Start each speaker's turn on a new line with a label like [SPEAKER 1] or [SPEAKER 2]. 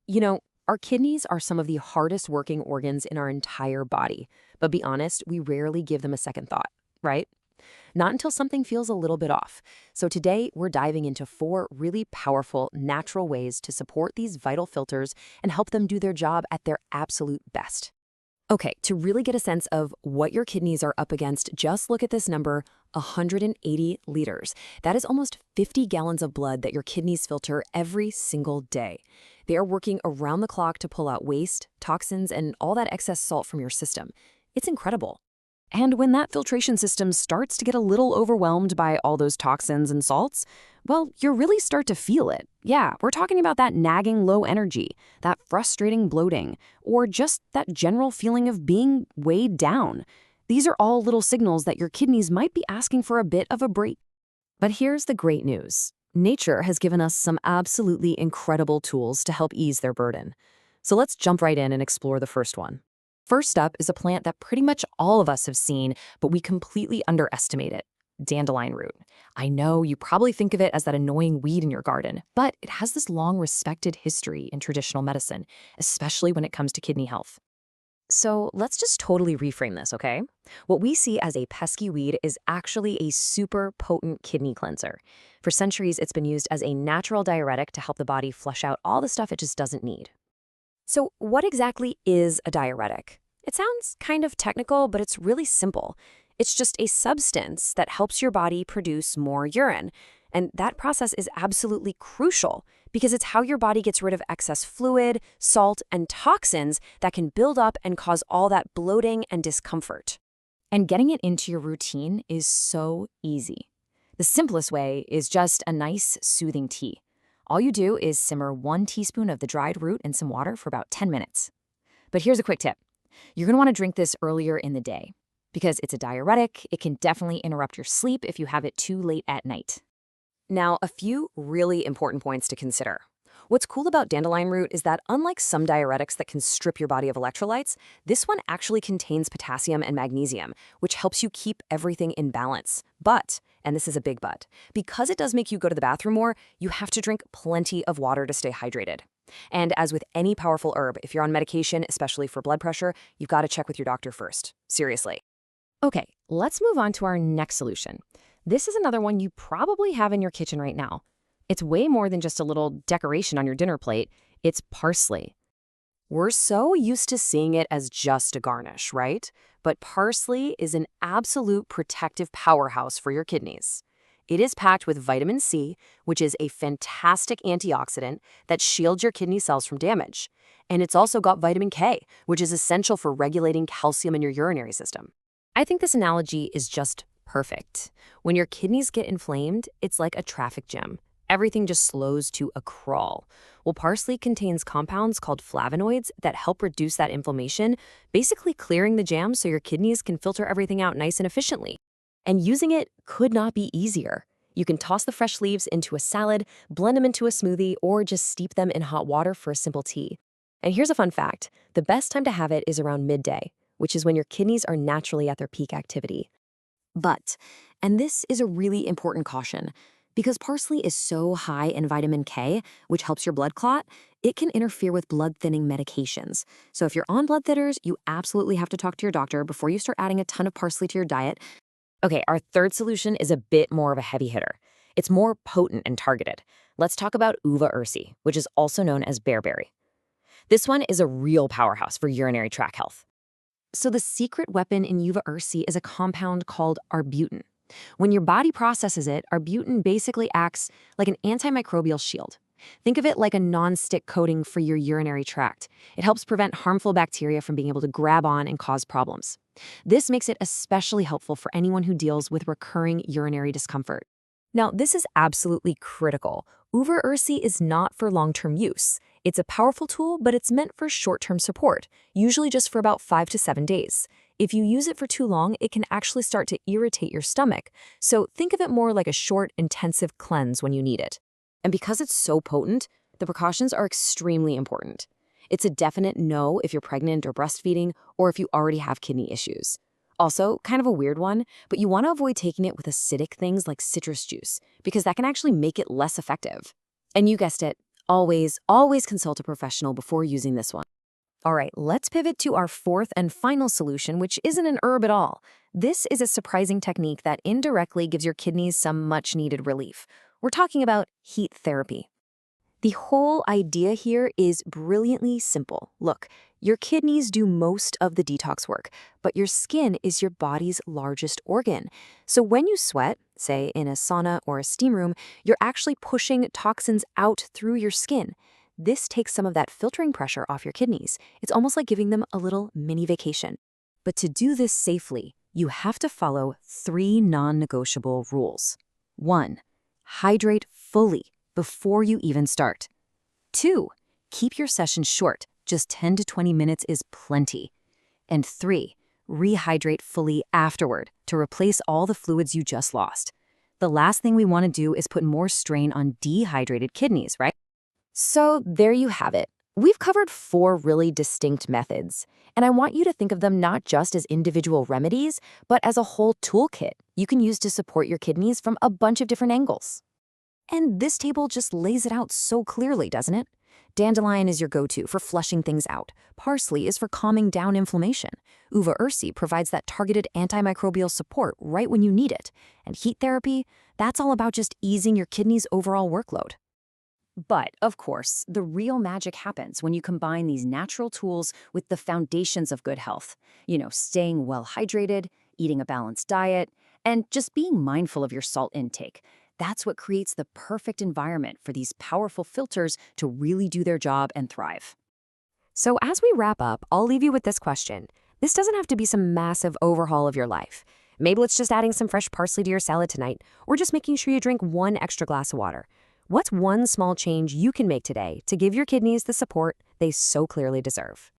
[SPEAKER 1] You know, our kidneys are some of the hardest working organs in our entire body. But be honest, we rarely give them a second thought, right? Not until something feels a little bit off. So today, we're diving into 4 really powerful, natural ways to support these vital filters and help them do their job at their absolute best. Okay, to really get a sense of what your kidneys are up against, just look at this number, 180 liters. That is almost 50 gallons of blood that your kidneys filter every single day. They are working around the clock to pull out waste, toxins, and all that excess salt from your system. It's incredible. And when that filtration system starts to get a little overwhelmed by all those toxins and salts, well, you really start to feel it. Yeah, we're talking about that nagging low energy, that frustrating bloating, or just that general feeling of being weighed down. These are all little signals that your kidneys might be asking for a bit of a break. But here's the great news. Nature has given us some absolutely incredible tools to help ease their burden. So let's jump right in and explore the first one. First up is a plant that pretty much all of us have seen, but we completely underestimate it: dandelion root. I know you probably think of it as that annoying weed in your garden, but it has this long respected history in traditional medicine, especially when it comes to kidney health. So let's just totally reframe this, okay? What we see as a pesky weed is actually a super potent kidney cleanser. For centuries, it's been used as a natural diuretic to help the body flush out all the stuff it just doesn't need. So what exactly is a diuretic? It sounds kind of technical, but it's really simple. It's just a substance that helps your body produce more urine. And that process is absolutely crucial because it's how your body gets rid of excess fluid, salt, and toxins that can build up and cause all that bloating and discomfort. And getting it into your routine is so easy. The simplest way is just a nice, soothing tea. All you do is simmer 1 teaspoon of the dried root in some water for about 10 minutes. But here's a quick tip. You're going to want to drink this earlier in the day. Because it's a diuretic, it can definitely interrupt your sleep if you have it too late at night. Now, a few really important points to consider. What's cool about dandelion root is that unlike some diuretics that can strip your body of electrolytes, this one actually contains potassium and magnesium, which helps you keep everything in balance. But, and this is a big but, because it does make you go to the bathroom more, you have to drink plenty of water to stay hydrated. And as with any powerful herb, if you're on medication, especially for blood pressure, you've got to check with your doctor first. Seriously. Okay, let's move on to our next solution. This is another one you probably have in your kitchen right now. It's way more than just a little decoration on your dinner plate. It's parsley. We're so used to seeing it as just a garnish, right? But parsley is an absolute protective powerhouse for your kidneys. It is packed with vitamin C, which is a fantastic antioxidant that shields your kidney cells from damage. And it's also got vitamin K, which is essential for regulating calcium in your urinary system. I think this analogy is just perfect. When your kidneys get inflamed, it's like a traffic jam. Everything just slows to a crawl. Well, parsley contains compounds called flavonoids that help reduce that inflammation, basically clearing the jam so your kidneys can filter everything out nice and efficiently. And using it could not be easier. You can toss the fresh leaves into a salad, blend them into a smoothie, or just steep them in hot water for a simple tea. And here's a fun fact. The best time to have it is around midday, which is when your kidneys are naturally at their peak activity. But, and this is a really important caution, because parsley is so high in vitamin K, which helps your blood clot, it can interfere with blood-thinning medications. So if you're on blood thinners, you absolutely have to talk to your doctor before you start adding a ton of parsley to your diet. Okay, our third solution is a bit more of a heavy hitter. It's more potent and targeted. Let's talk about uva ursi, which is also known as bearberry. This one is a real powerhouse for urinary tract health. So the secret weapon in uva ursi is a compound called arbutin. When your body processes it, arbutin basically acts like an antimicrobial shield. Think of it like a non-stick coating for your urinary tract. It helps prevent harmful bacteria from being able to grab on and cause problems. This makes it especially helpful for anyone who deals with recurring urinary discomfort. Now, this is absolutely critical. Uva ursi is not for long-term use. It's a powerful tool, but it's meant for short-term support, usually just for about 5 to 7 days. If you use it for too long, it can actually start to irritate your stomach. So think of it more like a short, intensive cleanse when you need it. And because it's so potent, the precautions are extremely important. It's a definite no if you're pregnant or breastfeeding, or if you already have kidney issues. Also, kind of a weird one, but you want to avoid taking it with acidic things like citrus juice, because that can actually make it less effective. And you guessed it, Always consult a professional before using this one. All right, let's pivot to our fourth and final solution, which isn't an herb at all. This is a surprising technique that indirectly gives your kidneys some much-needed relief. We're talking about heat therapy. The whole idea here is brilliantly simple. Look, your kidneys do most of the detox work, but your skin is your body's largest organ. So when you sweat, say in a sauna or a steam room, you're actually pushing toxins out through your skin. This takes some of that filtering pressure off your kidneys. It's almost like giving them a little mini vacation. But to do this safely, you have to follow 3 non-negotiable rules. 1. Hydrate fully before you even start. 2. Keep your session short. Just 10 to 20 minutes is plenty. And 3. Rehydrate fully afterward to replace all the fluids you just lost. The last thing we want to do is put more strain on dehydrated kidneys, right? So there you have it. We've covered 4 really distinct methods, and I want you to think of them not just as individual remedies, but as a whole toolkit you can use to support your kidneys from a bunch of different angles. And this table just lays it out so clearly, doesn't it? Dandelion is your go-to for flushing things out. Parsley is for calming down inflammation. Uva ursi provides that targeted antimicrobial support right when you need it. And heat therapy, that's all about just easing your kidneys' overall workload. But, of course, the real magic happens when you combine these natural tools with the foundations of good health. Staying well hydrated, eating a balanced diet, and just being mindful of your salt intake. That's what creates the perfect environment for these powerful filters to really do their job and thrive. So as we wrap up, I'll leave you with this question. This doesn't have to be some massive overhaul of your life. Maybe it's just adding some fresh parsley to your salad tonight, or just making sure you drink 1 extra glass of water. What's one small change you can make today to give your kidneys the support they so clearly deserve?